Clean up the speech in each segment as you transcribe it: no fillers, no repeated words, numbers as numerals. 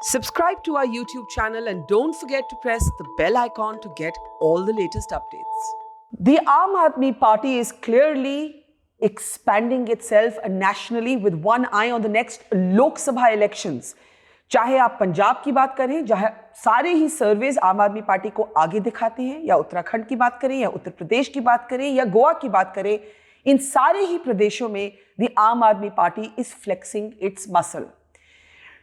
Subscribe to our YouTube channel and don't forget to press the bell icon to get all the latest updates. The Aam Aadmi Party is clearly expanding itself nationally with one eye on the next Lok Sabha elections. चाहे आप पंजाब की बात करें, जहां सारे ही surveys आम आदमी party को आगे दिखाते हैं, या उत्तराखंड की बात करें, या उत्तर प्रदेश की बात करें, या गोवा की बात करें, इन सारे ही प्रदेशों में द आम आदमी party is flexing it's muscle.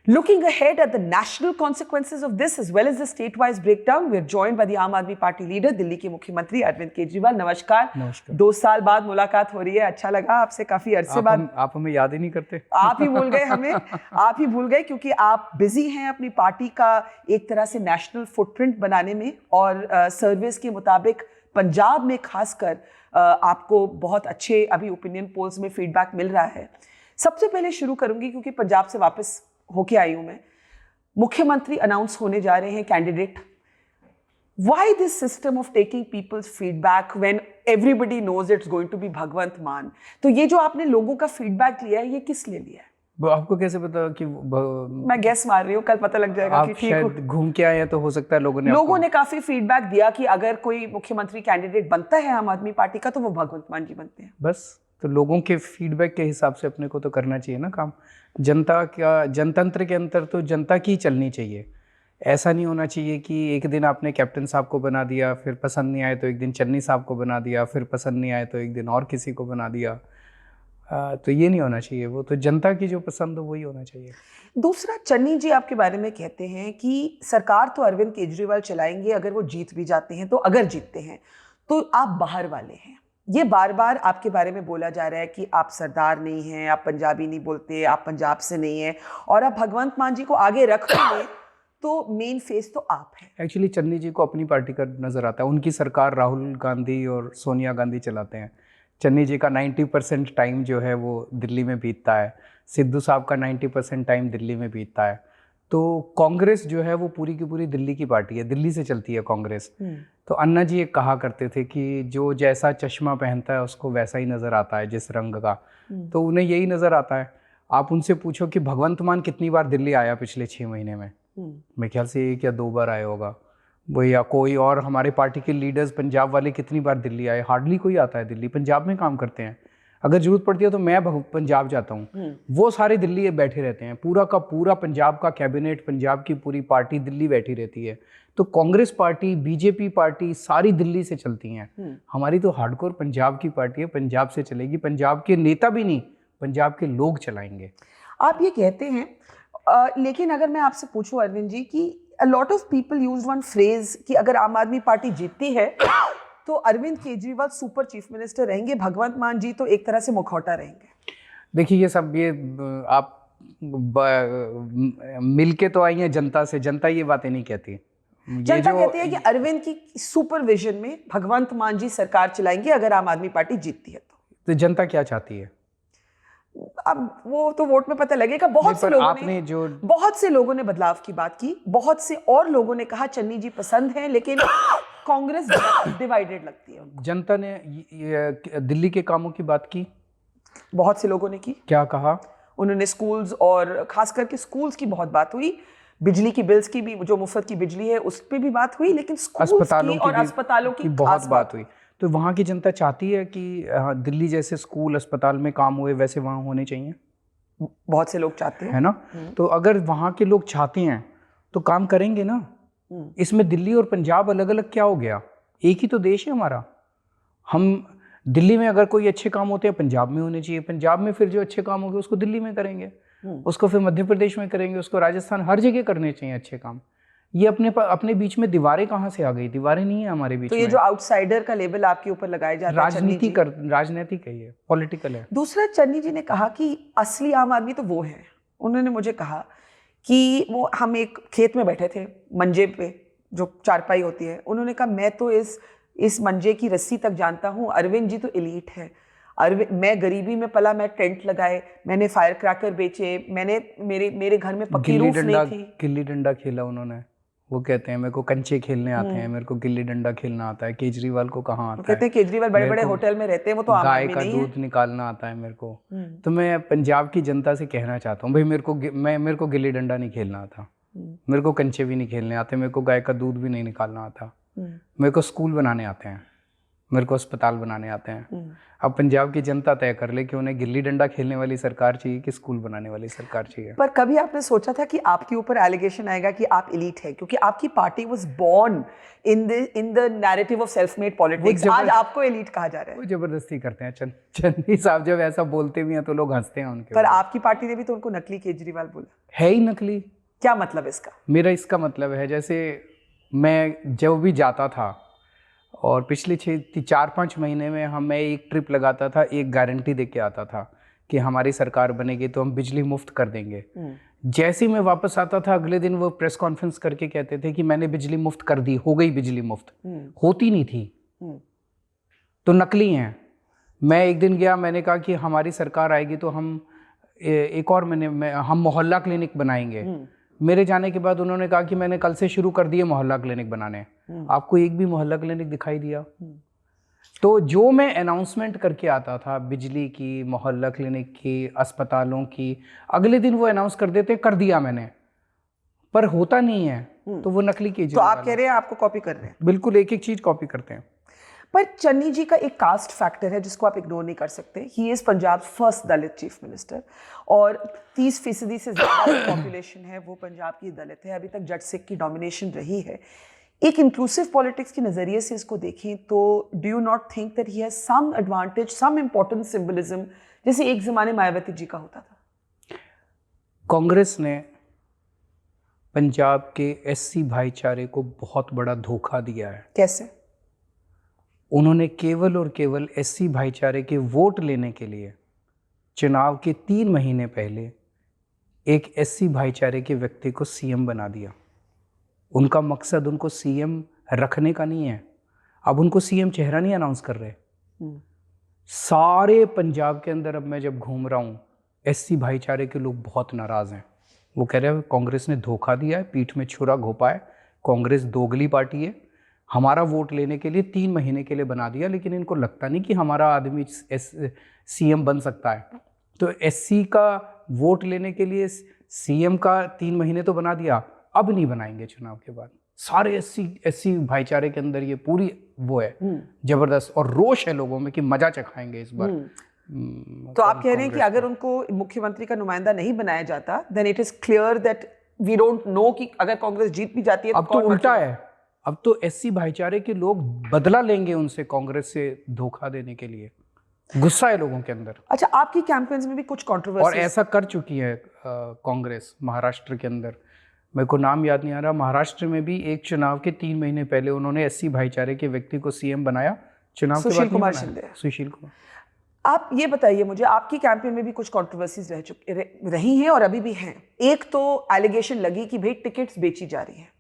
Looking ahead at the national consequences of this as well as the state-wise breakdown, we are joined by the Aam Aadmi Party leader, Delhi के मुख्यमंत्री अरविंद केजरीवाल. नमस्कार. 2 साल बाद मुलाकात हो रही है, अच्छा लगा आपसे, काफी अरसे बाद. आप हमें याद ही नहीं करते. आप ही भूल गए हमें. आप ही भूल गए क्योंकि आप बिजी हैं अपनी पार्टी का एक तरह से नेशनल फुटप्रिंट बनाने में, और सर्विस के मुताबिक पंजाब में खासकर आपको बहुत अच्छे अभी ओपिनियन पोल्स में फीडबैक मिल रहा है. सबसे पहले शुरू करूंगी क्योंकि पंजाब से वापस होके आई हूं मैं. मुख्यमंत्री अनाउंस होने जा रहे हैं candidate. Why this system of taking people's feedback when everybody knows it's going to be Bhagwant Mann? तो ये जो आपने लोगों का फीडबैक लिया है, ये किस लिए लिया है? आपको कैसे पता कि मैं गेस मार रही हूं, कल पता लग जाएगा आप कि शायद घूम के आए हैं, तो हो सकता है लोगों ने काफी फीडबैक दिया कि अगर कोई मुख्यमंत्री कैंडिडेट बनता है आम आदमी पार्टी का, तो वो भगवंत मान जी बनते हैं. बस, तो लोगों के फीडबैक के हिसाब से अपने को तो करना चाहिए ना काम. जनता का, जनतंत्र के अंदर तो जनता की चलनी चाहिए. ऐसा नहीं होना चाहिए कि एक दिन आपने कैप्टन साहब को बना दिया, फिर पसंद नहीं आए तो एक दिन चन्नी साहब को बना दिया, फिर पसंद नहीं आए तो एक दिन और किसी को बना दिया. तो ये नहीं होना चाहिए. वो तो जनता की जो पसंद हो वही होना चाहिए. दूसरा, चन्नी जी आपके बारे में कहते हैं कि सरकार तो अरविंद केजरीवाल चलाएंगे अगर वो जीत भी जाते हैं, तो अगर जीतते हैं तो आप बाहर वाले हैं. ये बार बार आपके बारे में बोला जा रहा है कि आप सरदार नहीं हैं, आप पंजाबी नहीं बोलते, आप पंजाब से नहीं हैं, और आप भगवंत मान जी को आगे रख लें तो मेन फेस तो आप हैं. एक्चुअली चन्नी जी को अपनी पार्टी का नज़र आता है. उनकी सरकार राहुल गांधी और सोनिया गांधी चलाते हैं. चन्नी जी का 90% टाइम जो है वो दिल्ली में बीतता है. सिद्धू साहब का 90% टाइम दिल्ली में बीतता है. तो कांग्रेस जो है वो पूरी की पूरी दिल्ली की पार्टी है, दिल्ली से चलती है कांग्रेस. तो अन्ना जी एक कहा करते थे कि जो जैसा चश्मा पहनता है उसको वैसा ही नज़र आता है, जिस रंग का. तो उन्हें यही नज़र आता है. आप उनसे पूछो कि भगवंत मान कितनी बार दिल्ली आया पिछले 6 महीने में. मेरे ख्याल से 1 या 2 बार आया होगा वो, या कोई और हमारे पार्टी के लीडर्स पंजाब वाले कितनी बार दिल्ली आए? हार्डली कोई आता है दिल्ली. पंजाब में काम करते हैं. अगर जरूरत पड़ती है तो मैं पंजाब जाता हूँ. वो सारे दिल्ली बैठे रहते हैं. पूरा का पूरा पंजाब का कैबिनेट, पंजाब की पूरी पार्टी दिल्ली बैठी रहती है. तो कांग्रेस पार्टी, बीजेपी पार्टी सारी दिल्ली से चलती हैं. हमारी तो हार्डकोर पंजाब की पार्टी है, पंजाब से चलेगी. पंजाब के नेता भी नहीं, पंजाब के लोग चलाएंगे. आप ये कहते हैं, लेकिन अगर मैं आपसे पूछूं अरविंद जी कि a lot of people use one phrase कि अगर आम आदमी पार्टी जीतती है तो Arvind Kejriwal super chief minister रहेंगे, भगवंत मान जी तो एक तरह से मुखौटा रहेंगे. देखिए, ये सब आप मिलके तो आई हैं जनता से. जनता ये बातें नहीं कहती. जनता कहती है कि अरविंद की सुपरविजन में भगवंत मान जी सरकार चलाएंगे अगर आम आदमी पार्टी जीतती है. तो जनता क्या चाहती है? अब वो तो वोट में पता लगेगा. बहुत से लोगों ने बदलाव की बात की. बहुत से और लोगों ने कहा चन्नी जी पसंद है, लेकिन कांग्रेस डिवाइडेड लगती है. जनता ने दिल्ली के कामों की बात की. बहुत से लोगों ने की. क्या कहा उन्होंने? स्कूल्स, और खास करके स्कूल्स की बहुत बात हुई. बिजली की बिल्स की भी, जो मुफ्त की बिजली है उस पर भी बात हुई, लेकिन अस्पतालों की बहुत बात हुई. तो वहाँ की जनता चाहती है कि दिल्ली जैसे स्कूल, अस्पताल में काम हुए वैसे वहाँ होने चाहिए. बहुत से लोग चाहते हैं, है ना. तो अगर वहाँ के लोग चाहते हैं तो काम करेंगे ना. इसमें दिल्ली और पंजाब अलग अलग क्या हो गया? एक ही तो देश है हमारा. हम दिल्ली में अगर कोई अच्छे काम होते हैं पंजाब में होने चाहिए. पंजाब में फिर जो अच्छे काम होंगे उसको दिल्ली में करेंगे, उसको फिर मध्य प्रदेश में करेंगे, उसको राजस्थान, हर जगह करने चाहिए अच्छे काम. ये अपने बीच में दीवारें कहाँ से आ गई? दीवारें नहीं है हमारे बीच में. तो ये जो आउटसाइडर का लेबल आपके ऊपर लगाया जाता है, राजनीतिक है, ये पॉलिटिकल है. दूसरा, चन्नी जी ने कहा कि असली आम आदमी तो वो है. उन्होंने मुझे कहा कि वो, हम एक खेत में बैठे थे, मंजे पे जो चारपाई होती है. उन्होंने कहा मैं तो इस मंजे की रस्सी तक जानता हूँ, अरविंद जी तो एलीट है. मैं गरीबी में पला, मैं टेंट लगाए, मैंने फायर क्रैकर बेचे, मैंने मेरे घर में पक्की रूफ नहीं थी. गिल्ली डंडा खेला उन्होंने. वो कहते हैं मेरे को कंचे खेलने आते हैं, मेरे को गिल्ली डंडा खेलना आता है. केजरीवाल को कहाँ आता है? कहते हैं केजरीवाल बड़े बड़े होटल में रहते हैं, वो तो गाय का दूध निकालना आता है मेरे को. तो मैं पंजाब की जनता से कहना चाहता हूँ, भाई मेरे को गिल्ली डंडा नहीं खेलना आता. मेरे को कंचे भी नहीं खेलने आते, मेरे को गाय का दूध भी नहीं निकालना आता, मेरे को स्कूल बनाने आते हैं, मेरे को अस्पताल बनाने आते हैं। अब पंजाब की जनता तय कर ले कि उन्हें गिल्ली डंडा खेलने वाली सरकार चाहिए कि स्कूल बनाने वाली सरकार चाहिए। पर कभी आपने सोचा था कि आपके ऊपर एलिगेशन आएगा कि आप एलीट है, क्योंकि आपकी party was born in the narrative of self made politics, आज आपको एलीट कहा जा रहा है। वो जबरदस्ती करते हैं। चन्नी साहब जब ऐसा बोलते भी हैं तो लोग हंसते हैं उनके पर ऊपर। आपकी पार्टी ने भी तो उनको नकली केजरीवाल बोला है ही नकली। क्या मतलब इसका? मेरा इसका मतलब है, जैसे मैं जब भी जाता था और पिछले 4-5 महीने में मैं एक ट्रिप लगाता था, एक गारंटी दे के आता था कि हमारी सरकार बनेगी तो हम बिजली मुफ्त कर देंगे। जैसे ही मैं वापस आता था अगले दिन वो प्रेस कॉन्फ्रेंस करके कहते थे कि मैंने बिजली मुफ्त कर दी, हो गई बिजली मुफ्त। होती नहीं थी, तो नकली हैं। मैं एक दिन गया, मैंने कहा कि हमारी सरकार आएगी तो हम एक और हम मोहल्ला क्लिनिक बनाएंगे। मेरे जाने के बाद उन्होंने कहा कि मैंने कल से शुरू कर दिए मोहल्ला क्लिनिक बनाने। आपको एक भी मोहल्ला क्लिनिक दिखाई दिया? तो जो मैं अनाउंसमेंट करके आता था बिजली की, मोहल्ला क्लिनिक की, अस्पतालों की, अगले दिन वो अनाउंस कर देते कर दिया मैंने, पर होता नहीं है। तो वो नकली की। तो आप कह रहे हैं आपको कॉपी कर रहे हैं? बिल्कुल, एक एक चीज कॉपी करते हैं। पर चन्नी जी का एक कास्ट फैक्टर है जिसको आप इग्नोर नहीं कर सकते। He is Punjab first Dalit chief minister और 30% से ज़्यादा पॉपुलेशन है वो पंजाब की दलित है। अभी तक जट सिख की डोमिनेशन रही है। एक इंक्लूसिव पॉलिटिक्स के नज़रिए से इसको देखें तो do you not think that he has some advantage, some important symbolism, जैसे एक ज़माने मायावती जी का होता था? कांग्रेस ने पंजाब के एससी भाईचारे को बहुत बड़ा धोखा दिया है। कैसे? उन्होंने केवल और केवल एससी भाईचारे के वोट लेने के लिए चुनाव के 3 महीने पहले एक एससी भाईचारे के व्यक्ति को सीएम बना दिया। उनका मकसद उनको सीएम रखने का नहीं है। अब उनको सीएम चेहरा नहीं अनाउंस कर रहे। सारे पंजाब के अंदर अब मैं जब घूम रहा हूँ, एससी भाईचारे के लोग बहुत नाराज़ हैं। वो कह रहे हैं कांग्रेस ने धोखा दिया है, पीठ में छुरा घोंपा है, कांग्रेस दोगली पार्टी है, हमारा वोट लेने के लिए 3 महीने के लिए बना दिया, लेकिन इनको लगता नहीं कि हमारा आदमी सीएम बन सकता है। तो एससी का वोट लेने के लिए सीएम का 3 महीने तो बना दिया, अब नहीं बनाएंगे चुनाव के बाद। सारे एससी भाईचारे के अंदर ये पूरी वो है जबरदस्त, और रोष है लोगों में कि मजा चखाएंगे इस बार। तो आप कह रहे हैं कि अगर उनको मुख्यमंत्री का नुमाइंदा नहीं बनाया जाता, then it is clear that we don't know कि अगर कांग्रेस जीत भी जाती है तो अब तो उल्टा है। अब तो एससी भाईचारे के लोग बदला लेंगे उनसे, कांग्रेस से धोखा देने के लिए गुस्सा है लोगों के अंदर। अच्छा, आपकी कैंपेन्स में भी कुछ कंट्रोवर्सी, और ऐसा कर चुकी है कांग्रेस महाराष्ट्र के अंदर। मेरे को नाम याद नहीं आ रहा। महाराष्ट्र में भी एक चुनाव के 3 महीने पहले उन्होंने एससी भाईचारे के व्यक्ति को सीएम बनाया, चुनाव के बाद सुशील कुमार शिंदे। सुशील कुमार। आप ये बताइए मुझे, आपकी कैंपेन में भी कुछ कंट्रोवर्सीज रही हैं और अभी भी हैं। एक तो एलिगेशन लगी कि भाई टिकट्स बेची जा रही हैं।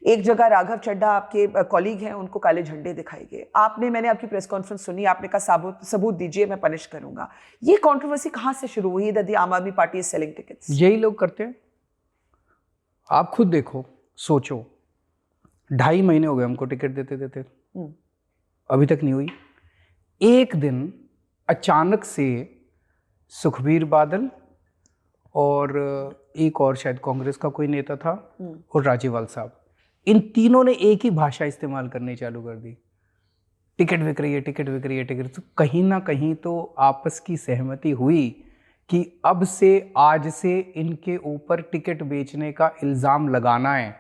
एक जगह राघव चड्ढा आपके कॉलीग हैं, उनको काले झंडे दिखाई गए। मैंने आपकी प्रेस कॉन्फ्रेंस सुनी, आपने कहा सबूत दीजिए, मैं पनिश करूंगा। ये कंट्रोवर्सी कहाँ से शुरू हुई दैट द आम आदमी पार्टी इज सेलिंग टिकट्स? यही लोग करते हैं। आप खुद देखो, सोचो, 2.5 महीने हो गए हमको टिकट देते देते, अभी तक नहीं हुई। एक दिन अचानक से सुखबीर बादल और एक और शायद कांग्रेस का कोई नेता था और राजेवाल साहब, इन तीनों ने एक ही भाषा इस्तेमाल करनी चालू कर दी। टिकट बिक रही है, टिकट बिक रही है, टिकट। तो कहीं ना कहीं तो आपस की सहमति हुई कि अब से, आज से इनके ऊपर टिकट बेचने का इल्जाम लगाना है।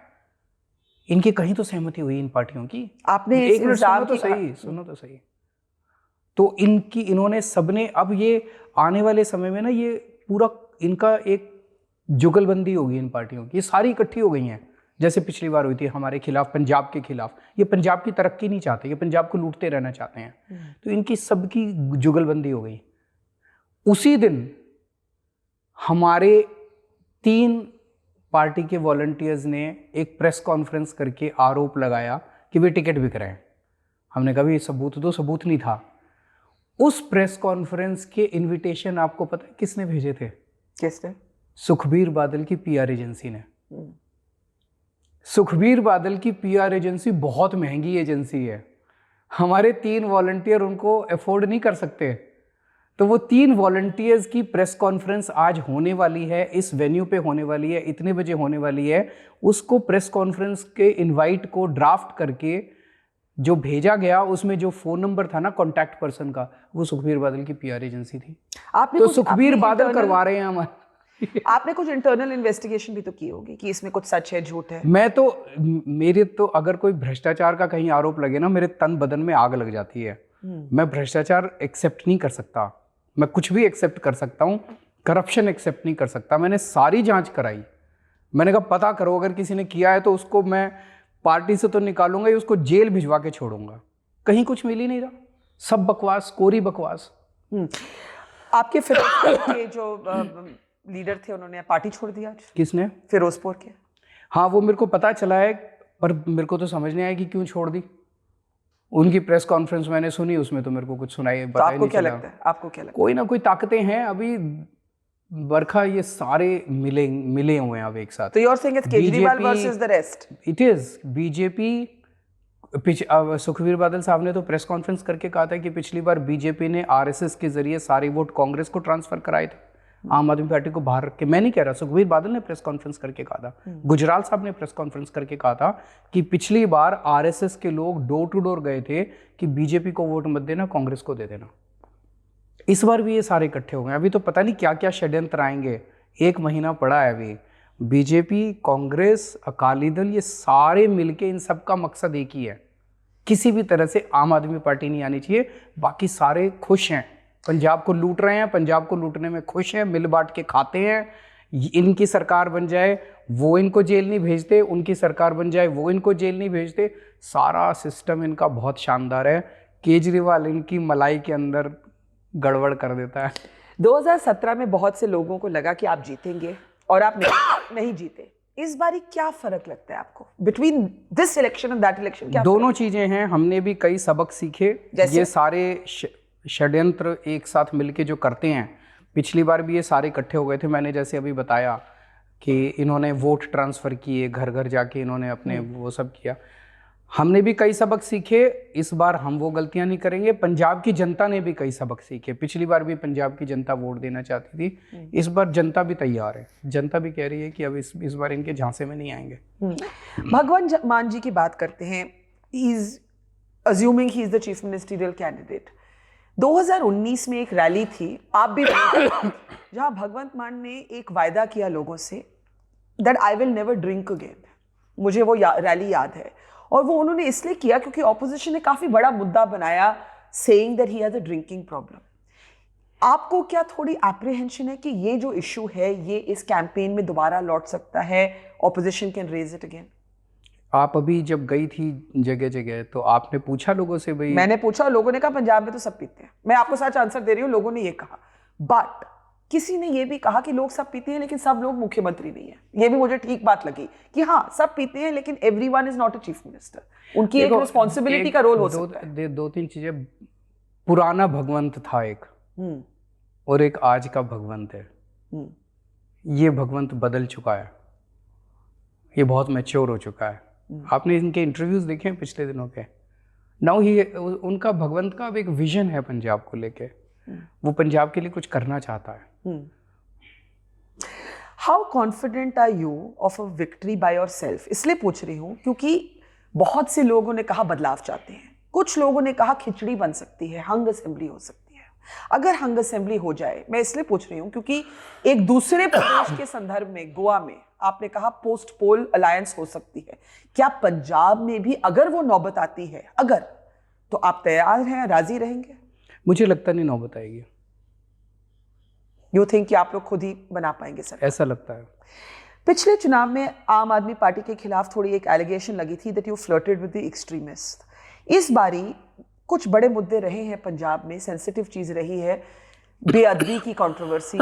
इनकी कहीं तो सहमति हुई इन पार्टियों की। आपने एक मिनट सुनो तो सही, सुनो तो सही। तो इन्होंने सबने, अब ये आने वाले समय में ना ये पूरा इनका एक जुगलबंदी होगी इन पार्टियों की। ये सारी इकट्ठी हो गई हैं, जैसे पिछली बार हुई थी हमारे खिलाफ, पंजाब के खिलाफ। ये पंजाब की तरक्की नहीं चाहते, ये पंजाब को लूटते रहना चाहते हैं। तो इनकी सबकी जुगलबंदी हो गई। उसी दिन हमारे 3 पार्टी के वॉलंटियर्स ने एक प्रेस कॉन्फ्रेंस करके आरोप लगाया कि वे टिकट बिक रहे हैं। हमने कहा ये सबूत दो, सबूत नहीं था। उस प्रेस कॉन्फ्रेंस के इनविटेशन आपको पता है किसने भेजे थे? किसने? सुखबीर बादल की पीआर एजेंसी ने। सुखबीर बादल की पीआर एजेंसी बहुत महंगी एजेंसी है। हमारे 3 वॉलंटियर उनको अफोर्ड नहीं कर सकते। तो वो 3 वॉलंटियर्स की प्रेस कॉन्फ्रेंस आज होने वाली है, इस वेन्यू पे होने वाली है, इतने बजे होने वाली है। उसको प्रेस कॉन्फ्रेंस के इनवाइट को ड्राफ्ट करके जो भेजा गया, उसमें जो फ़ोन नंबर था ना कॉन्टैक्ट पर्सन का, वो सुखबीर बादल की पीआर एजेंसी थी। तो सुखबीर बादल करवा रहे हैं हमारे। आपने कुछ इंटरनल इन्वेस्टिगेशन भी तो की होगी कि इसमें कुछ सच है, झूठ है। मेरे तो अगर कोई भ्रष्टाचार का कहीं आरोप लगे ना, मेरे तन बदन में आग लग जाती है। मैं भ्रष्टाचार एक्सेप्ट नहीं कर सकता। मैं कुछ भी एक्सेप्ट कर सकता हूँ, करप्शन एक्सेप्ट नहीं कर सकता। मैंने सारी जांच कराई। मैंने कहा पता करो, अगर किसी ने किया है तो उसको मैं पार्टी से तो निकालूंगा ही, उसको जेल भिजवा के छोड़ूंगा। कहीं कुछ मिल ही नहीं रहा, सब बकवास, कोरी बकवास। आपके फिरोजपुर के जो लीडर थे उन्होंने पार्टी छोड़ दिया आज। किसने? फिरोजपुर के। हाँ, वो मेरे को पता चला है, पर मेरे को तो समझ नहीं आया कि क्यों छोड़ दी। उनकी प्रेस कॉन्फ्रेंस मैंने सुनी, उसमें तो मेरे को कुछ सुनाई तो आपको क्या लगता है? आपको क्या लगता है? कोई ना कोई ताकतें हैं अभी। बरखा, ये सारे मिले हुए हैं अब एक साथ। तो you are saying it's Kejriwal versus the rest. It is BJP. Sukhbir Badal साहब ने तो प्रेस कॉन्फ्रेंस करके कहा था कि पिछली बार बीजेपी ने आरएसएस के जरिए सारे वोट कांग्रेस को ट्रांसफर कराए थे, आम आदमी पार्टी को बाहर रख के। मैं नहीं कह रहा, सुखबीर बादल ने प्रेस कॉन्फ्रेंस करके कहा था। गुजराल साहब ने प्रेस कॉन्फ्रेंस करके कहा था कि पिछली बार आरएसएस के लोग डोर टू डोर गए थे कि बीजेपी को वोट मत देना, कांग्रेस को दे देना। इस बार भी ये सारे इकट्ठे हो गए। अभी तो पता नहीं क्या क्या षड्यंत्र आएंगे। 1 महीना पड़ा है अभी। बीजेपी, कांग्रेस, अकाली दल, ये सारे मिलके, इन सब का मकसद एक ही है, किसी भी तरह से आम आदमी पार्टी नहीं आनी चाहिए। बाकी सारे खुश हैं, पंजाब को लूट रहे हैं, पंजाब को लूटने में खुश हैं, मिल बांट के खाते हैं। इनकी सरकार बन जाए वो इनको जेल नहीं भेजते, उनकी सरकार बन जाए वो इनको जेल नहीं भेजते। सारा सिस्टम इनका बहुत शानदार है। केजरीवाल इनकी मलाई के अंदर गड़बड़ कर देता है। 2017 में बहुत से लोगों को लगा कि आप जीतेंगे और आप नहीं जीते। इस बारी क्या फर्क लगता है आपको between this election and that election? दोनों चीजें हैं। हमने भी कई सबक सीखे। ये सारे षड्यंत्र एक साथ मिलके जो करते हैं, पिछली बार भी ये सारे इकट्ठे हो गए थे। मैंने जैसे अभी बताया कि इन्होंने वोट ट्रांसफर किए, घर घर जाके इन्होंने अपने वो सब किया। हमने भी कई सबक सीखे। इस बार हम वो गलतियां नहीं करेंगे। पंजाब की जनता ने भी कई सबक सीखे। पिछली बार भी पंजाब की जनता वोट देना चाहती थी, इस बार जनता भी तैयार है। जनता भी कह रही है कि अब इस बार इनके झांसे में नहीं आएंगे। भगवंत मान जी की बात करते हैं। He is assuming he is the chief ministerial candidate. 2019 में एक रैली थी, आप भी जहां भगवंत मान ने एक वायदा किया लोगों से, that I will never drink again. मुझे वो रैली याद है। और वो उन्होंने इसलिए किया क्योंकि ऑपोजिशन ने काफी बड़ा मुद्दा बनाया, saying that he has a drinking problem. आपको क्या थोड़ी एप्रीहेंशन है कि ये जो इशू है ये इस कैंपेन में दोबारा लौट सकता है? Opposition can raise it again. आप अभी जब गई थी जगह जगह तो आपने पूछा लोगों से? भाई मैंने पूछा, लोगों ने कहा पंजाब में तो सब पीते हैं। मैं आपको सच आंसर दे रही हूँ, लोगों ने ये कहा। बट किसी ने ये भी कहा कि लोग सब पीते हैं लेकिन सब लोग मुख्यमंत्री नहीं है। ये भी मुझे ठीक बात लगी कि हाँ सब पीते हैं लेकिन everyone is not a chief minister. उनकी एक रिस्पॉन्सिबिलिटी का रोल हो सकता है। 2-3 चीजें। पुराना भगवंत था एक, और एक आज का भगवंत है। ये भगवंत बदल चुका है, ये बहुत मैच्योर हो चुका है। आपने इनके इंटरव्यूज देखे हैं पिछले दिनों के? नाउ ही उनका भगवंत का अब एक विजन है पंजाब को लेके। वो पंजाब के लिए कुछ करना चाहता है। How confident are you of a victory by yourself? इसलिए पूछ रही हूं क्योंकि बहुत से लोगों ने कहा बदलाव चाहते हैं, कुछ लोगों ने कहा खिचड़ी बन सकती है, हंग असेंबली हो सकती है। अगर हंग असेंबली हो जाए, मैं इसलिए पूछ रही हूं क्योंकि एक दूसरे प्रदेश के संदर्भ में गोवा में आपने कहा पोस्ट पोल अलायंस हो सकती है। क्या पंजाब में भी अगर वो नौबत आती है, अगर, तो आप तैयार हैं, राजी रहेंगे? मुझे लगता नहीं नौबत आएगी। यू थिंक कि आप लोग खुद ही बना पाएंगे सर? ऐसा लगता है। पिछले चुनाव में आम आदमी पार्टी के खिलाफ थोड़ी एक एलिगेशन लगी थी that you flirted with the extremist. इस बारी कुछ बड़े मुद्दे रहे हैं पंजाब में, सेंसिटिव चीज रही है, बेअदबी की कंट्रोवर्सी,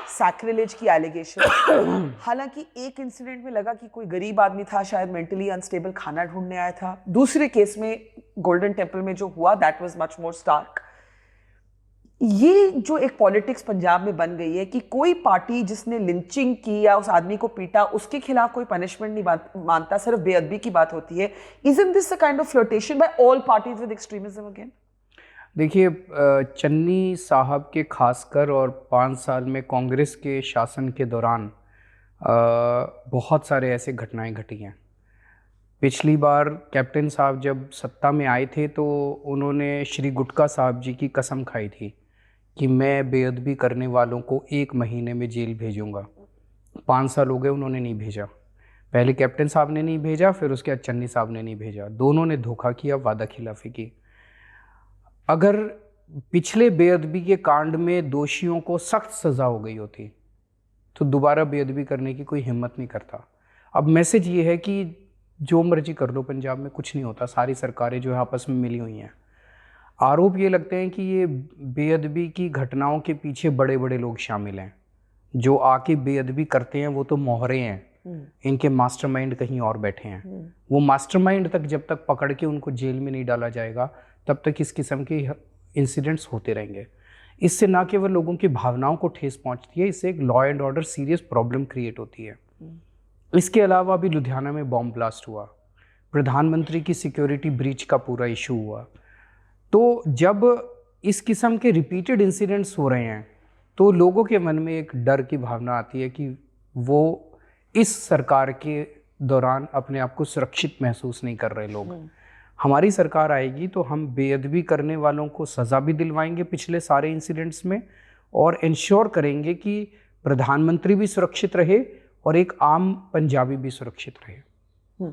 सैक्रिलेज की एलिगेशन। हालांकि एक इंसिडेंट में लगा कि कोई गरीब आदमी था, शायद मेंटली अनस्टेबल, खाना ढूंढने आया था। दूसरे केस में गोल्डन टेम्पल में जो हुआ that was much more stark. ये जो एक पॉलिटिक्स पंजाब में बन गई है कि कोई पार्टी जिसने लिंचिंग की या उस आदमी को पीटा उसके खिलाफ कोई पनिशमेंट नहीं मानता, सिर्फ बेअदबी की बात होती है। Isn't this a kind of flirtation by all parties with extremism again? देखिए चन्नी साहब के खासकर और 5 साल में कांग्रेस के शासन के दौरान बहुत सारे ऐसे घटनाएं घटी हैं। पिछली बार कैप्टन साहब जब सत्ता में आए थे तो उन्होंने श्री गुटका साहब जी की कसम खाई थी कि मैं बेअदबी करने वालों को 1 महीने में जेल भेजूंगा। 5 साल हो गए, उन्होंने नहीं भेजा। पहले कैप्टन साहब ने नहीं भेजा, फिर उसके बाद चन्नी साहब ने नहीं भेजा। दोनों ने धोखा किया, वादा खिलाफी की। अगर पिछले बेअदबी के कांड में दोषियों को सख्त सज़ा हो गई होती तो दोबारा बेअदबी करने की कोई हिम्मत नहीं करता। अब मैसेज ये है कि जो मर्जी कर लो, पंजाब में कुछ नहीं होता। सारी सरकारें जो है आपस में मिली हुई हैं। आरोप ये लगते हैं कि ये बेअदबी की घटनाओं के पीछे बड़े बड़े लोग शामिल हैं। जो आके बेअदबी करते हैं वो तो मोहरे हैं, इनके मास्टरमाइंड कहीं और बैठे हैं। वो मास्टरमाइंड तक जब तक पकड़ के उनको जेल में नहीं डाला जाएगा तब तक इस किस्म के इंसिडेंट्स होते रहेंगे। इससे ना केवल लोगों की भावनाओं को ठेस पहुंचती है, इससे एक law and order serious problem create होती है। इसके अलावा अभी लुधियाना में बॉम्ब ब्लास्ट हुआ, प्रधानमंत्री की सिक्योरिटी ब्रीच का पूरा इशू हुआ। तो जब इस किस्म के रिपीटेड इंसिडेंट्स हो रहे हैं तो लोगों के मन में एक डर की भावना आती है कि वो इस सरकार के दौरान अपने आप को सुरक्षित महसूस नहीं कर रहे लोग। हमारी सरकार आएगी तो हम बेअदबी करने वालों को सज़ा भी दिलवाएंगे पिछले सारे इंसिडेंट्स में, और इंश्योर करेंगे कि प्रधानमंत्री भी सुरक्षित रहे और एक आम पंजाबी भी सुरक्षित रहे।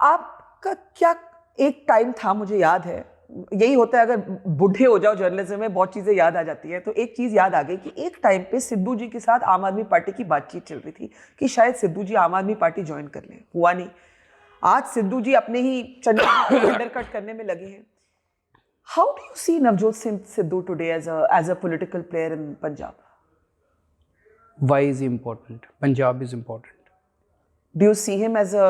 आपका क्या एक टाइम था, मुझे याद है, यही होता है अगर बूढ़े हो जाओ जर्नलिज्म में, बहुत चीज़ें याद आ जाती है। तो एक चीज़ याद आ गई कि एक टाइम पे सिद्धू जी के साथ आम आदमी पार्टी की बातचीत चल रही थी कि शायद सिद्धू जी आम आदमी पार्टी ज्वाइन कर लें। हुआ नहीं। आज सिद्धू जी अपने ही चंडीगढ़ अंडरकट करने में लगे हैं। How do you see Navjot Singh Sidhu today as a political player in Punjab? Why is he important? Punjab is important. Do you see him as a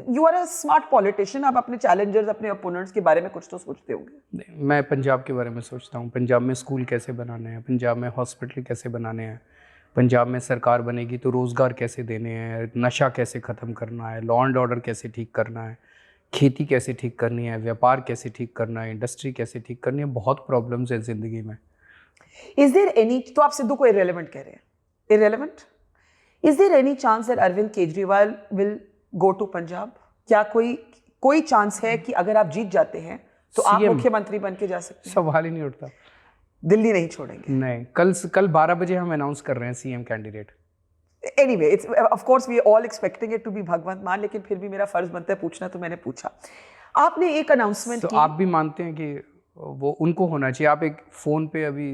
you are a smart politician, आप अपने चैलेंजर्स, अपने अपोनेंट्स के बारे में कुछ तो सोचते होंगे। मैं पंजाब के बारे में सोचता हूँ। पंजाब में स्कूल कैसे बनाने हैं, पंजाब में हॉस्पिटल कैसे बनाने हैं, पंजाब में सरकार बनेगी तो रोज़गार कैसे देने हैं, नशा कैसे ख़त्म करना है, लॉ एंड ऑर्डर कैसे ठीक करना है, खेती कैसे ठीक करनी है, व्यापार कैसे ठीक करना है, इंडस्ट्री कैसे ठीक करनी है। बहुत प्रॉब्लम्स हैं ज़िंदगी में। Is there any, तो आप सिद्धू को irrelevant कह रहे हैं, irrelevant? Is there any chance that Arvind Kejriwal will go to Punjab? क्या कोई चांस है कि अगर आप जीत जाते हैं तो आप मुख्यमंत्री बन के जा सकते हैं? सवाल ही नहीं उठता। दिल्ली नहीं छोड़ेंगे? नहीं, कल 12 बजे हम अनाउंस कर रहे हैं CM candidate. Anyway, it's of course we are all expecting it to be भगवंत मान, लेकिन फिर भी मेरा फर्ज बनता है पूछना, तो मैंने पूछा। आपने एक अनाउंसमेंट तो आप भी मानते हैं कि वो उनको होना चाहिए? आप एक फ़ोन पे अभी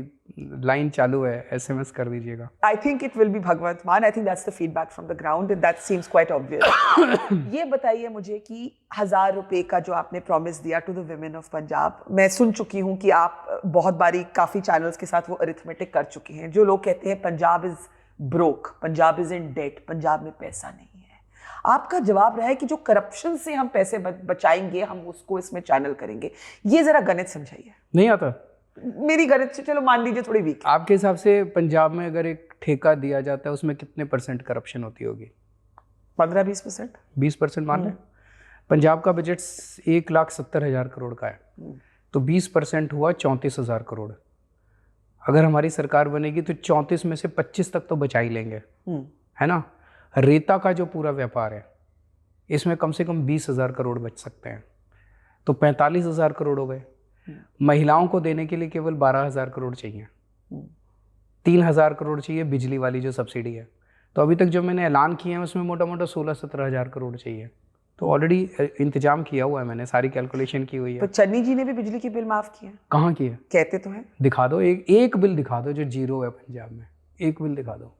लाइन चालू है, SMS कर दीजिएगा। I think it will be भगवंत मान। I think that's the feedback from the ground and that seems quite obvious। ये बताइए मुझे कि 1000 रुपए का जो आपने प्रॉमिस दिया to the women of Punjab, मैं सुन चुकी हूँ कि आप बहुत बारी काफ़ी चैनल्स के साथ वो अरिथमेटिक कर चुकी हैं। जो लोग कहते हैं Punjab is broke, Punjab is in debt, Punjab में पैसा नहीं है, आपका जवाब रहा है कि जो करप्शन से हम पैसे बचाएंगे हम उसको इसमें चैनल करेंगे। ये जरा गणित समझाइए। नहीं आता मेरी गणित से चलो मान लीजिए थोड़ी वीक। आपके हिसाब से पंजाब में अगर एक ठेका दिया जाता है उसमें कितने % करप्शन होती होगी? 15-20%। 20% मान लें। पंजाब का बजट 1,70,000 करोड़ का है, तो 20% हुआ 34,000 करोड़। अगर हमारी सरकार बनेगी तो 34 में से 25 तक तो बचा ही लेंगे, है ना। रेता का जो पूरा व्यापार है इसमें कम से कम 20,000 करोड़ बच सकते हैं, तो 45,000 करोड़ हो गए। महिलाओं को देने के लिए केवल 12,000 करोड़ चाहिए, 3,000 करोड़ चाहिए बिजली वाली जो सब्सिडी है। तो अभी तक जो मैंने ऐलान किए हैं उसमें मोटा मोटा 16-17,000 करोड़ चाहिए। तो ऑलरेडी इंतजाम किया हुआ है, मैंने सारी कैलकुलेशन की हुई है। तो चन्नी जी ने भी बिजली के बिल माफ किए? कहाँ किए? कहते तो हैं। दिखा दो, एक बिल दिखा दो जो जीरो है पंजाब में, एक बिल दिखा दो।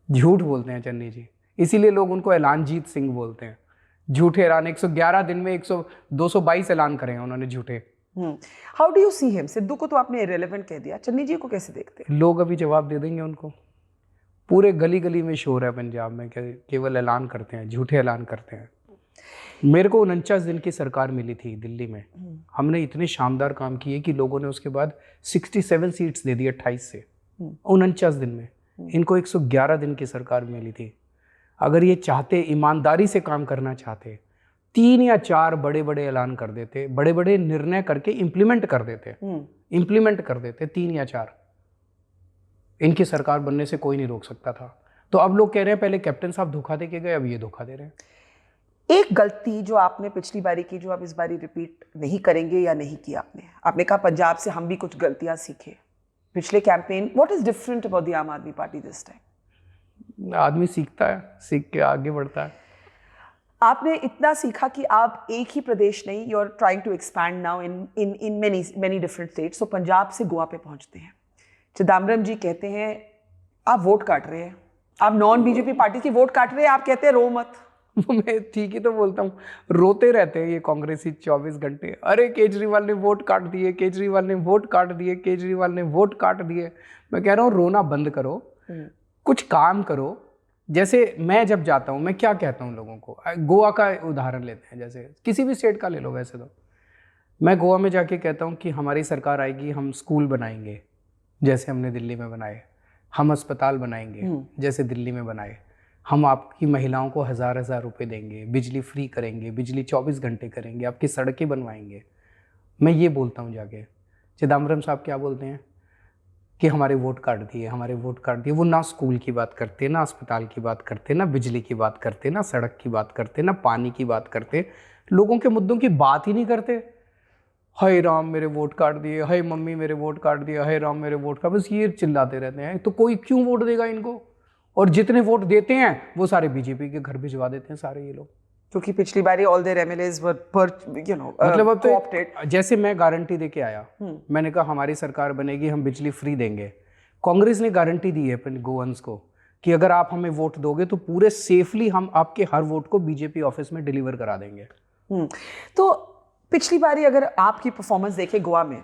झूठ बोलते हैं चन्नी जी, इसीलिए लोग उनको ऐलानजीत सिंह बोलते हैं। झूठे ऐलान, 111 दिन में 222 ऐलान करे हैं उन्होंने झूठे। How do you see him? Sidhu को तो आपने इररिलेवेंट कह दिया, चन्नी जी को कैसे देखते हैं? लोग अभी जवाब दे देंगे उनको। पूरे गली गली में शोर है पंजाब में, केवल ऐलान करते हैं, झूठे ऐलान करते हैं। मेरे को 49 दिन की सरकार मिली थी दिल्ली में, हमने इतने शानदार काम किए कि लोगों ने उसके बाद 67 सीट्स दे दी 28 से 49 दिन में। इनको 111 दिन की सरकार मिली थी। अगर ये चाहते, ईमानदारी से काम करना चाहते, 3 या 4 बड़े बड़े ऐलान कर देते, बड़े बड़े निर्णय करके इम्प्लीमेंट कर देते, 3 या 4। इनकी सरकार बनने से कोई नहीं रोक सकता था। तो अब लोग कह रहे हैं पहले कैप्टन साहब धोखा दे के गए, अब ये धोखा दे रहे हैं। एक गलती जो आपने पिछली बारी की, जो आप इस बारी रिपीट नहीं करेंगे या नहीं की, आपने कहा पंजाब से हम भी कुछ गलतियां सीखे पिछले campaign. What is different about the आम आदमी पार्टी दिस टाइम? आदमी सीखता है, सीख के आगे बढ़ता है। आपने इतना सीखा कि आप एक ही प्रदेश नहीं, you are trying to expand now in many different states. तो पंजाब से गोवा पे पहुंचते हैं, चिदम्बरम जी कहते हैं आप वोट काट रहे हैं, आप नॉन बीजेपी पार्टी की वोट काट रहे हैं, आप कहते हैं रो मत। मैं ठीक ही तो बोलता हूँ, रोते रहते हैं ये कांग्रेसी 24 घंटे, अरे केजरीवाल ने वोट काट दिए, केजरीवाल ने वोट काट दिए, केजरीवाल ने वोट काट दिए। मैं कह रहा हूँ रोना बंद करो, कुछ काम करो। जैसे मैं जब जाता हूँ, मैं क्या कहता हूँ लोगों को, गोवा का उदाहरण लेते हैं, जैसे किसी भी स्टेट का ले लो। वैसे तो मैं गोवा में जाके कहता हूँ कि हमारी सरकार आएगी, हम स्कूल बनाएंगे जैसे हमने दिल्ली में बनाए, हम अस्पताल बनाएंगे जैसे दिल्ली में बनाए, हम आपकी महिलाओं को 1000-1000 रुपये देंगे, बिजली फ्री करेंगे, बिजली 24 घंटे करेंगे, आपकी सड़कें बनवाएंगे। मैं ये बोलता हूँ जाके। चिदम्बरम साहब क्या बोलते हैं कि हमारे वोट काट दिए, हमारे वोट काट दिए। वो ना स्कूल की बात करते, ना अस्पताल की बात करते, ना बिजली की बात करते, ना सड़क की बात करते, ना पानी की बात करते, लोगों के मुद्दों की बात ही नहीं करते। हाय राम मेरे वोट काट दिए, हाय मम्मी मेरे वोट काट दिए, हाय राम मेरे वोट काट, बस ये चिल्लाते रहते हैं। तो कोई क्यों वोट देगा इनको? और जितने वोट देते हैं वो सारे बीजेपी के घर भिजवा देते हैं सारे ये लोग। क्योंकि पिछली बारी ऑल देयर एमएलएज वर मतलब अब तो जैसे मैं गारंटी दे के आया, मैंने कहा हमारी सरकार बनेगी, हम बिजली फ्री देंगे। कांग्रेस ने गारंटी दी है अपने गोवंस को कि अगर आप हमें वोट दोगे तो पूरे सेफली हम आपके हर वोट को बीजेपी ऑफिस में डिलीवर करा देंगे। तो पिछली बारी अगर आपकी परफॉर्मेंस देखें गोवा में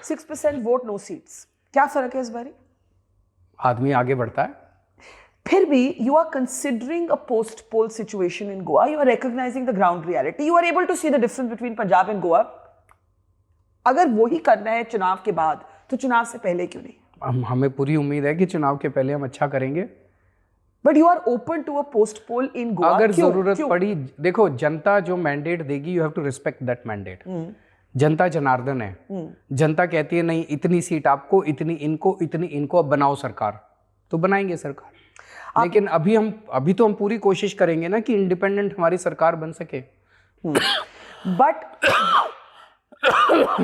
6% वोट, नो सीट्स, क्या फर्क है इस बारी? आदमी आगे बढ़ता है। फिर भी you are considering a post poll situation in Goa, you are recognizing the ground reality, you are able to see the difference between Punjab and Goa. अगर वो ही करना है चुनाव के बाद, तो चुनाव से पहले क्यों नहीं? हमें पूरी उम्मीद है कि चुनाव के पहले हम अच्छा करेंगे। But you are open to a post poll in Goa. अगर जरूरत पड़ी, देखो जनता जो मैंडेट देगी, you have to respect that mandate. जनता जनार्दन है, जनता कहती है नहीं इतनी सीट आपको, इतनी इनको, इतनी इनको, अब बनाओ सरकार, तो बनाएंगे सरकार। लेकिन अभी तो हम पूरी कोशिश करेंगे ना कि इंडिपेंडेंट हमारी सरकार बन सके। बट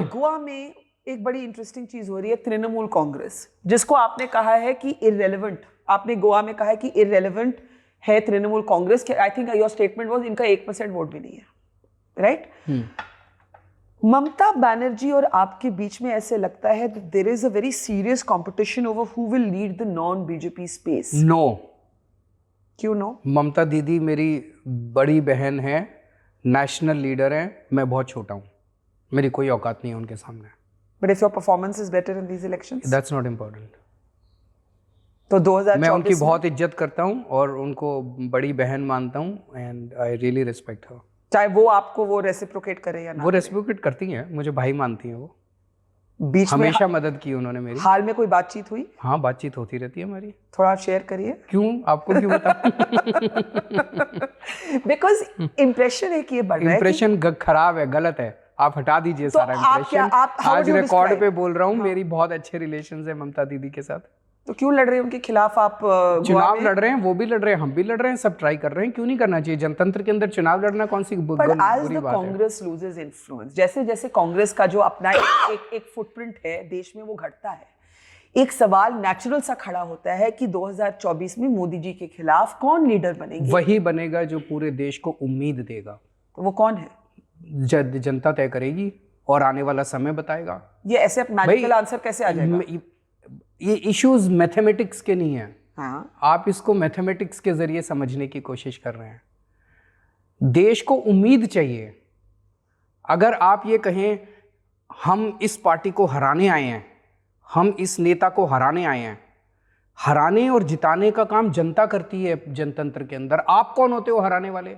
गोवा में एक बड़ी इंटरेस्टिंग चीज हो रही है, तृणमूल कांग्रेस, जिसको आपने कहा है कि इररेलेवेंट, आपने गोवा में कहा है कि इररेलेवेंट है तृणमूल कांग्रेस के। I think your statement was इनका 1% वोट भी नहीं है, राइट? ममता बनर्जी और आपके बीच में ऐसे लगता है there is a very serious competition over who will lead the non BJP space. No. क्यों नो? ममता दीदी मेरी बड़ी बहन है, नेशनल लीडर है, मैं बहुत छोटा हूँ, मेरी कोई औकात नहीं है उनके सामने। But if your performance is better in these elections, that's not important. तो 2024 मैं उनकी बहुत इज्जत करता हूँ और उनको बड़ी बहन मानता हूँ, and I really respect her. चाहे वो आपको वो रेसिप्रोकेट करे या ना, वो रेसिप्रोकेट करती हैं, मुझे भाई मानती हैं वो। बीच में हमेशा मदद की उन्होंने मेरी। हाल में कोई बातचीत हुई? हाँ, बातचीत होती रहती है हमारी। थोड़ा आप शेयर करिए। क्यों, आपको क्यों बताऊं? बिकॉज इंप्रेशन है कि ये बढ़ रहा है। इंप्रेशन खराब है, गलत है, आप हटा दीजिए तो सारा इंप्रेशन। how आज do you रिकॉर्ड describe? पे बोल रहा हूँ, मेरी बहुत अच्छे रिलेशंस है ममता दीदी के साथ। तो क्यों लड़ रहे हैं उनके खिलाफ आप? चुनाव लड़ रहे हैं, वो भी लड़ रहे हैं, हम भी लड़ रहे हैं, सब ट्राई कर रहे हैं। क्यों नहीं करना चाहिए? जनतंत्र के अंदर चुनाव लड़ना कौन सी बुरी बात है? कांग्रेस लूजेस इन्फ्लुएंस, जैसे जैसे कांग्रेस का जो अपना एक फुटप्रिंट है देश में वो घटता है, एक सवाल नेचुरल सा खड़ा होता है कि 2024 में मोदी जी के खिलाफ कौन लीडर बनेंगे? वही बनेगा जो पूरे देश को उम्मीद देगा। तो वो कौन है? जनता तय करेगी और आने वाला समय बताएगा। ये ऐसे मैजिकल आंसर कैसे आ जाएगा? ये इश्यूज मैथमेटिक्स के नहीं है। हाँ। आप इसको मैथमेटिक्स के जरिए समझने की कोशिश कर रहे हैं। देश को उम्मीद चाहिए। अगर आप ये कहें हम इस पार्टी को हराने आए हैं, हम इस नेता को हराने आए हैं, हराने और जिताने का काम जनता करती है जनतंत्र के अंदर। आप कौन होते हो हराने वाले?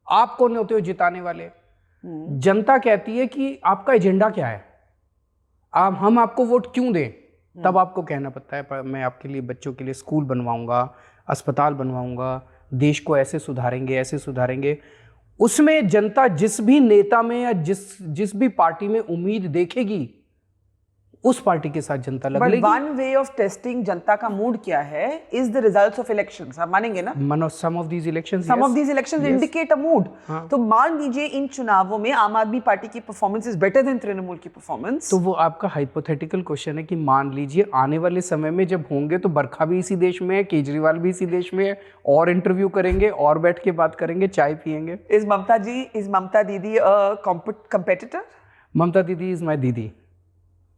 आप कौन होते हो जिताने वाले? जनता कहती है कि आपका एजेंडा क्या है, हम आपको वोट क्यों दें? तब आपको कहना पड़ता है मैं आपके लिए, बच्चों के लिए स्कूल बनवाऊंगा, अस्पताल बनवाऊंगा, देश को ऐसे सुधारेंगे, ऐसे सुधारेंगे। उसमें जनता जिस भी नेता में या जिस भी पार्टी में उम्मीद देखेगी उस पार्टी के साथ जनता लग बट लेगी। वन वे ऑफ टेस्टिंग जनता का मूड क्या है is the results of elections, आप मानेंगे ना? Some of these elections, some of these elections indicate a mood. हाँ। तो मान लीजिए इन चुनावों में आम आदमी पार्टी की performance is better than Trinamool की परफॉर्मेंस, तो वो आपका हाइपोथेटिकल क्वेश्चन है कि मान लीजिए आने वाले समय में जब होंगे तो बरखा भी इसी देश में है, केजरीवाल भी इसी देश में है, और इंटरव्यू करेंगे और बैठ के बात करेंगे, चाय पियेंगे। इज ममता दीदी कंपेटिटर? ममता दीदी इज माय दीदी,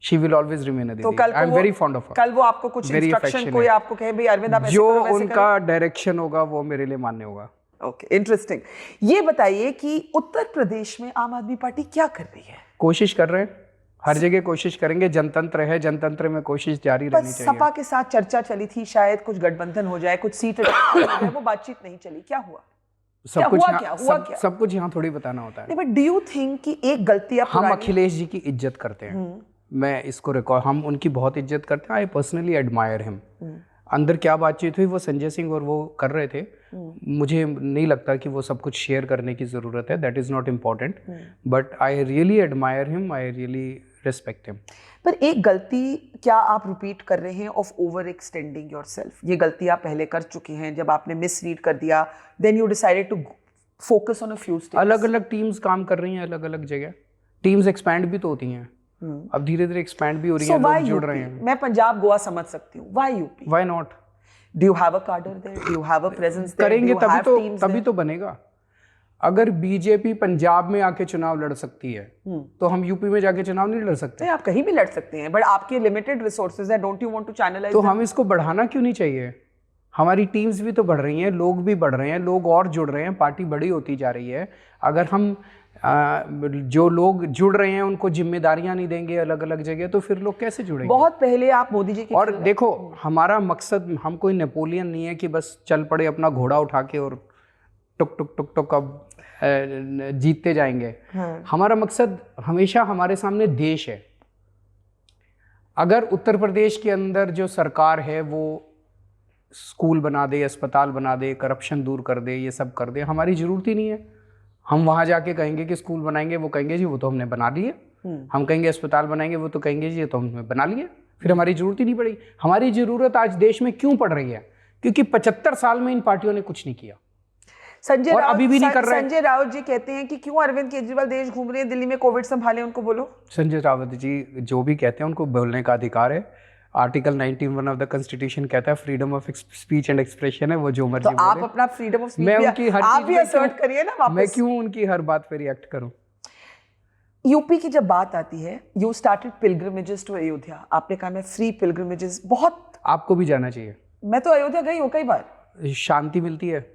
she will always remain a दीदी। तो कल I am very fond of her. कल वो आपको कुछ Very इंस्ट्रक्शन affectionate. कोई आपको कहे भाई अरविंद आप ऐसे जो करो, वैसे उनका डायरेक्शन होगा वो मेरे लिए मान्य होगा। Okay, interesting. ये बताइए कि उत्तर प्रदेश में आम आदमी पार्टी क्या कर रही है? कोशिश कर रहे हैं, हर जगह कोशिश करेंगे, जनतंत्र है, जनतंत्र में कोशिश जारी रहनी बस चाहिए। सपा के साथ चर्चा चली थी शायद कुछ गठबंधन हो जाए, कुछ सीट हो जाए, वो बातचीत नहीं चली, क्या हुआ? सब कुछ हुआ क्या? सब कुछ यहाँ थोड़ी बताना होता है। नहीं, बट डू यू थिंक कि एक गलती आप हम अखिलेश जी की इज्जत करते हैं, मैं इसको रिकॉर्ड, हम उनकी बहुत इज्जत करते हैं। I personally admire him. अंदर क्या बातचीत हुई वो संजय सिंह और वो कर रहे थे, मुझे नहीं लगता कि वो सब कुछ शेयर करने की ज़रूरत है, that is not important, but I really admire him, I really respect him. पर एक गलती क्या आप रिपीट कर रहे हैं ऑफ ओवर एक्सटेंडिंग योरसेल्फ? ये गलती आप पहले कर चुके हैं जब आपने मिसरीड कर दिया, then you decided to focus on a few states. अलग अलग टीम्स काम कर रही हैं अलग अलग जगह, टीम्स एक्सपैंड भी तो होती हैं, अब धीरे धीरे एक्सपैंड भी हो रही हैं, लोग जुड़ रहे हैं। मैं पंजाब गोवा समझ सकती हूँ, why UP? Why not? Do you have a cadre there? Do you have a presence there? करेंगे तभी तो बनेगा। अगर बीजेपी पंजाब में आके चुनाव लड़ सकती है तो हम यूपी में जाके चुनाव नहीं लड़ सकते? नहीं, आप कहीं भी लड़ सकते हैं, बट आपके लिमिटेड रिसोर्सेज है, don't you want to channelize? तो हम इसको बढ़ाना क्यों नहीं चाहिए? हमारी टीम्स भी तो बढ़ रही हैं, लोग भी बढ़ रहे हैं, लोग और जुड़ रहे हैं, पार्टी बड़ी होती जा रही है। अगर हम जो लोग जुड़ रहे हैं उनको जिम्मेदारियां नहीं देंगे अलग अलग जगह, तो फिर लोग कैसे जुड़ेंगे? बहुत पहले आप मोदी जी के और देखो, हमारा मकसद, हम कोई नेपोलियन नहीं है कि बस चल पड़े अपना घोड़ा उठा के और टुक टुक टुक टुक अब जीतते जाएंगे। हमारा मकसद हमेशा हमारे सामने देश है। अगर उत्तर प्रदेश के अंदर जो सरकार है वो स्कूल बना दे, अस्पताल बना दे, करप्शन दूर कर दे, ये सब कर दे, हमारी ज़रूरत ही नहीं है। हम वहाँ जाके कहेंगे कि स्कूल बनाएंगे, वो कहेंगे जी वो तो हमने बना लिए। हम कहेंगे अस्पताल बनाएंगे, वो तो कहेंगे जी ये तो हमने बना लिए, फिर हमारी ज़रूरत ही नहीं पड़ी। हमारी ज़रूरत आज देश में क्यों पड़ रही है? क्योंकि 75 साल में इन पार्टियों ने कुछ नहीं किया, संजय और अभी भी नहीं कर रहे। संजय राउत जी कहते हैं कि क्यों अरविंद केजरीवाल देश घूम रहे हैं, दिल्ली में कोविड संभाले, उनको बोलो। संजय रावत जी जो भी कहते हैं उनको बोलने का अधिकार है। आर्टिकल 91 ऑफ द कॉन्स्टिट्यूशन कहता है freedom of speech and expression है, वो जो मर्जी तो आप अपना फ्रीडम ऑफ मैं उनकी हर आप भी असर्ट करिए ना वापस। मैं क्यों उनकी हर बात पे रिएक्ट करूं? यूपी की जब बात आती है, यू स्टार्टेड पिलग्रिमेजेस टू अयोध्या, आपने कहा मैं फ्री पिलग्रिमेजेस, बहुत आपको भी जाना चाहिए। मैं तो अयोध्या गई हूँ कई बार, शांति मिलती है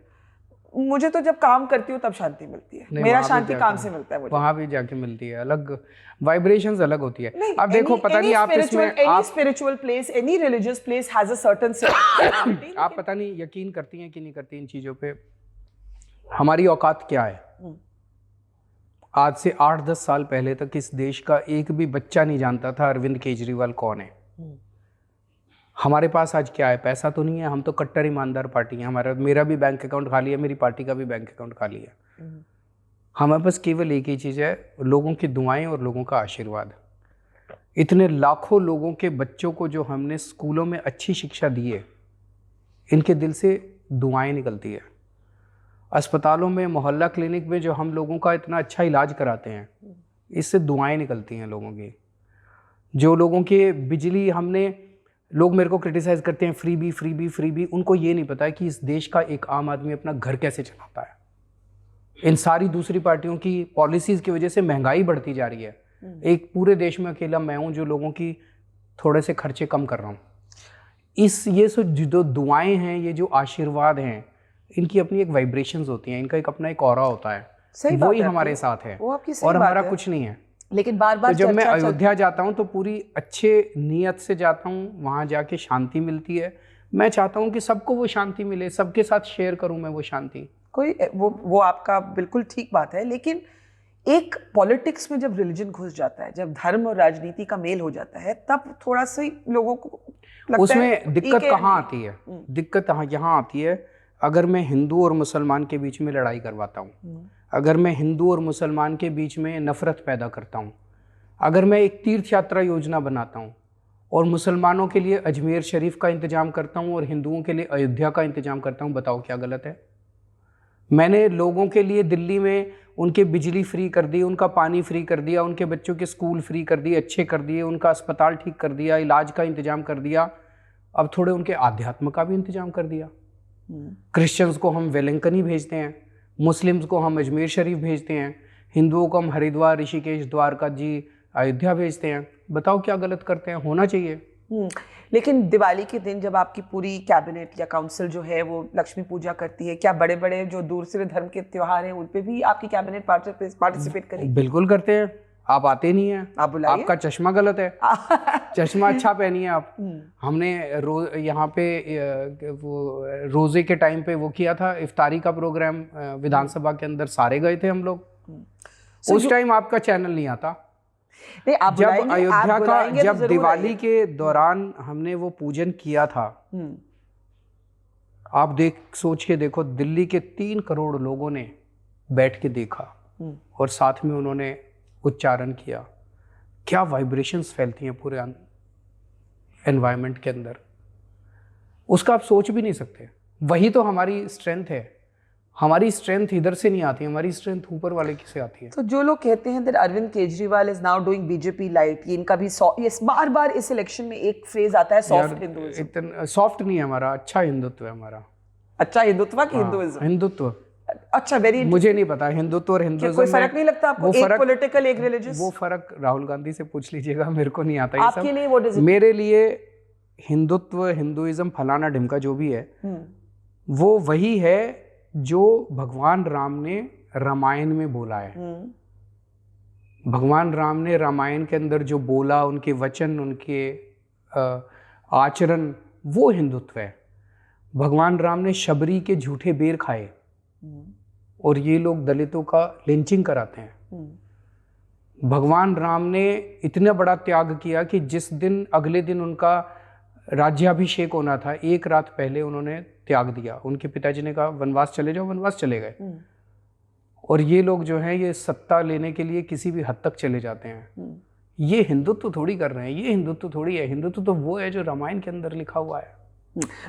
मुझे तो जब काम करती हूँ तब शांति मिलती है, मेरा शांति काम से मिलता है मुझे। वहां भी जाके मिलती है, अलग वाइब्रेशंस अलग होती है। अब देखो, पता नहीं आप इसमें आप spiritual place, any religious place has a certain security. आप पता नहीं यकीन करती हैं कि नहीं करती इन चीजों पे। हमारी औकात क्या है? आज से 8-10 साल पहले तक इस देश का एक भी बच्चा नहीं जानता था अरविंद केजरीवाल कौन है। हमारे पास आज क्या है? पैसा तो नहीं है, हम तो कट्टर ईमानदार पार्टी है। मेरा भी बैंक अकाउंट खाली है, मेरी पार्टी का भी बैंक अकाउंट खाली है। हमारे पास केवल एक ही चीज़ है, लोगों की दुआएं और लोगों का आशीर्वाद। इतने लाखों लोगों के बच्चों को जो हमने स्कूलों में अच्छी शिक्षा दी है, इनके दिल से दुआएं निकलती है। अस्पतालों में, मोहल्ला क्लिनिक में जो हम लोगों का इतना अच्छा इलाज कराते हैं, इससे दुआएं निकलती हैं लोगों की। जो लोगों के बिजली हमने, लोग मेरे को क्रिटिसाइज करते हैं फ्री बी, उनको ये नहीं पता है कि इस देश का एक आम आदमी अपना घर कैसे चलाता है। इन सारी दूसरी पार्टियों की पॉलिसीज़ की वजह से महंगाई बढ़ती जा रही है। एक पूरे देश में अकेला मैं हूँ जो लोगों की थोड़े से खर्चे कम कर रहा हूँ। ये जो दुआएं हैं, ये जो आशीर्वाद हैं, इनकी अपनी एक वाइब्रेशंस होती हैं, इनका एक अपना एक ऑरा होता है, वही हमारे साथ है और हमारा कुछ नहीं है। लेकिन बार-बार तो जब मैं अयोध्या जाता हूँ तो पूरी अच्छे नियत से जाता हूँ, वहाँ जाके शांति मिलती है। मैं चाहता हूँ कि सबको वो शांति मिले, सबके साथ शेयर करूँ मैं वो शांति। कोई वो आपका बिल्कुल ठीक बात है, लेकिन एक पॉलिटिक्स में जब रिलीजन घुस जाता है, जब धर्म और राजनीति का मेल हो जाता है, तब थोड़ा सा लोगों को लगता उसमें है दिक्कत कहाँ आती है? दिक्कत यहाँ आती है, अगर मैं हिंदू और मुसलमान के बीच में लड़ाई करवाता हूँ, अगर मैं हिंदू और मुसलमान के बीच में नफरत पैदा करता हूँ, अगर मैं एक तीर्थ यात्रा योजना बनाता हूँ और मुसलमानों के लिए अजमेर शरीफ का इंतजाम करता हूँ और हिंदुओं के लिए अयोध्या का इंतजाम करता हूँ, बताओ क्या गलत है? मैंने लोगों के लिए दिल्ली में उनके बिजली फ्री कर दी, उनका पानी फ्री कर दिया, उनके बच्चों के स्कूल फ्री कर दिए, अच्छे कर दिए, उनका अस्पताल ठीक कर दिया, इलाज का इंतजाम कर दिया, अब थोड़े उनके आध्यात्म का भी इंतजाम कर दिया। क्रिश्चियंस को हम वेलिंगटन ही भेजते हैं, मुस्लिम्स को हम अजमेर शरीफ भेजते हैं, हिंदुओं को हम हरिद्वार, ऋषिकेश, द्वारका जी, अयोध्या भेजते हैं। बताओ क्या गलत करते हैं? होना चाहिए। लेकिन दिवाली के दिन जब आपकी पूरी कैबिनेट या काउंसिल जो है वो लक्ष्मी पूजा करती है, क्या बड़े बड़े जो दूसरे धर्म के त्योहार हैं उन पे भी आपकी कैबिनेट पार्टिसिपेट करेगी? बिल्कुल करते हैं। आप आते नहीं हैं, आप बुलाइए। आपका चश्मा गलत है। चश्मा अच्छा पहनिए आप। हमने यहाँ पे वो रोजे के टाइम पे वो किया था, इफ्तारी का प्रोग्राम विधानसभा के अंदर, सारे गए थे हम लोग। उस टाइम आपका चैनल नहीं आता। नहीं, आप जब अयोध्या का, जब तो दिवाली के दौरान हमने वो पूजन किया था, आप सोच के देखो, दिल्ली के 3 करोड़ लोगों ने बैठ के देखा और साथ में उन्होंने उच्चारण किया। क्या वाइब्रेशंस फैलती हैं पूरे एनवायरनमेंट के अंदर, उसका आप सोच भी नहीं सकते। वही तो हमारी स्ट्रेंथ है। हमारी स्ट्रेंथ इधर से नहीं आती, हमारी स्ट्रेंथ ऊपर वाले की से आती है। तो जो लोग कहते हैं that Arvind Kejriwal is now doing BJP lite, ये इनका भी बार बार इस इलेक्शन में एक फ्रेज आता है, सॉफ्ट हिंदुइज्म। इतना सॉफ्ट नहीं है हमारा, अच्छा हिंदुत्व है हमारा। अच्छा हिंदुत्व की हिंदुइज्म? हिंदुत्व। अच्छा, वेरी। मुझे नहीं पता हिंदुत्व और हिंदुइज्म कोई फर्क नहीं लगता आपको? एक पॉलिटिकल, एक रिलीजियस। वो फर्क राहुल गांधी से पूछ लीजिएगा, मेरे को नहीं आता ये सब। आपके लिए व्हाट इज इट? मेरे लिए हिंदुत्व, हिंदुइज्म, फलाना ढिमका जो भी है, वो वही है जो भगवान राम ने रामायण में बोला है। भगवान राम ने रामायण के अंदर जो बोला, उनके वचन, उनके आचरण, वो हिंदुत्व है। भगवान राम ने शबरी के झूठे बेर खाए और ये लोग दलितों का लिंचिंग कराते हैं। भगवान राम ने इतना बड़ा त्याग किया कि जिस दिन, अगले दिन उनका राज्याभिषेक होना था, 1 रात पहले उन्होंने त्याग दिया। उनके पिताजी ने कहा वनवास चले जाओ, वनवास चले गए। और ये लोग जो हैं, ये सत्ता लेने के लिए किसी भी हद तक चले जाते हैं। ये हिंदुत्व थोड़ी कर रहे हैं, ये हिंदुत्व थोड़ी है। हिंदुत्व तो वो है जो रामायण के अंदर लिखा हुआ है।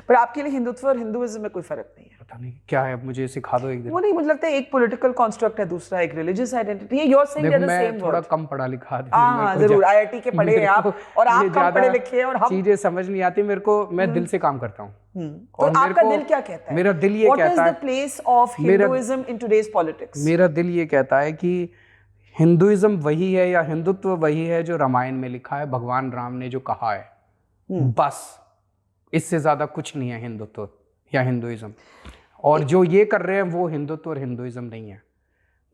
पर आपके लिए हिंदुत्व और हिंदुइज्म में कोई फर्क नहीं है? पता नहीं क्या है, मुझे सिखा दो एक दिन। वो नहीं, मुझे लगता है एक पॉलिटिकल कंस्ट्रक्ट है, दूसरा एक रिलीजियस आइडेंटिटी है। You're saying they're the same मैं थोड़ा word. कम पढ़ा लिखा आदमी, हाँ, जरूर IIT के पढ़े हैं आप, और आप कम पढ़े लिखे हैं, और हम चीजें समझ नहीं आती मेरे को। मैं दिल से काम करता हूँ। तो आपका दिल क्या कहता है? मेरा दिल ये कहता है, What is the place of Hinduism in today's politics? मेरा दिल ये कहता है कि हिंदुइज्म वही है या हिंदुत्व वही है जो रामायण में लिखा है, भगवान राम ने जो कहा है, बस। इससे ज्यादा कुछ नहीं है हिंदुत्व या हिंदुइज्म। और जो ये कर रहे हैं वो हिंदुत्व और हिंदुइज्म नहीं है,